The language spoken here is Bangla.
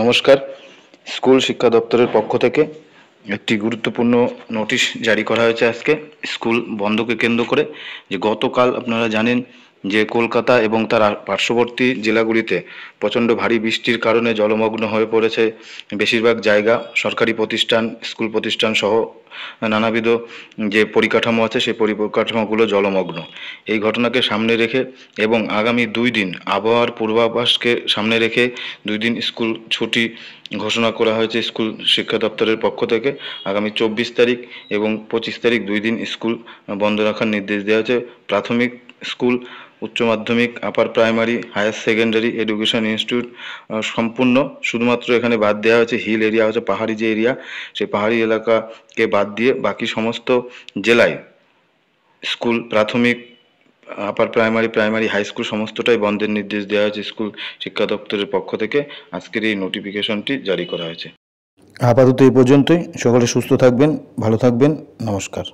নমস্কার। স্কুল শিক্ষা দপ্তরের পক্ষ থেকে একটি গুরুত্বপূর্ণ নোটিশ জারি করা হয়েছে আজকে স্কুল বন্ধকে কেন্দ্র করে। যে গতকাল আপনারা জানেন যে কলকাতা এবং তার পার্শ্ববর্তী জেলাগুলিতে প্রচণ্ড ভারী বৃষ্টির কারণে জলমগ্ন হয়ে পড়েছে বেশিরভাগ জায়গা, সরকারি প্রতিষ্ঠান, স্কুল প্রতিষ্ঠান সহ নানাবিধ যে পরিকাঠামো আছে সেই পরিকাঠামোগুলো জলমগ্ন। এই ঘটনাকে সামনে রেখে এবং আগামী 2 দিন আবহাওয়ার পূর্বাভাসকে সামনে রেখে 2 দিন স্কুল ছুটি ঘোষণা করা হয়েছে স্কুল শিক্ষা দপ্তরের পক্ষ থেকে। আগামী 24 তারিখ এবং 25 তারিখ 2 দিন স্কুল বন্ধ রাখার নির্দেশ দেওয়া হয়েছে। প্রাথমিক স্কুল, উচ্চ মাধ্যমিক, upper primary, higher secondary education institute সম্পূর্ণ, শুধুমাত্র এখানে বাদ দেওয়া হয়েছে হিল এরিয়া, হচ্ছে পাহাড়ি যে এরিয়া, সেই পাহাড়ি এলাকাকে বাদ দিয়ে বাকি সমস্ত জেলায় স্কুল, প্রাথমিক, upper primary, primary, high school সমস্তটাই বন্ধের নির্দেশ দেওয়া হয়েছে স্কুল শিক্ষা দপ্তরের পক্ষ থেকে। আজকের এই নোটিফিকেশনটি জারি করা হয়েছে। আপাতত এই পর্যন্তই। সকলে সুস্থ থাকবেন, ভালো থাকবেন। নমস্কার।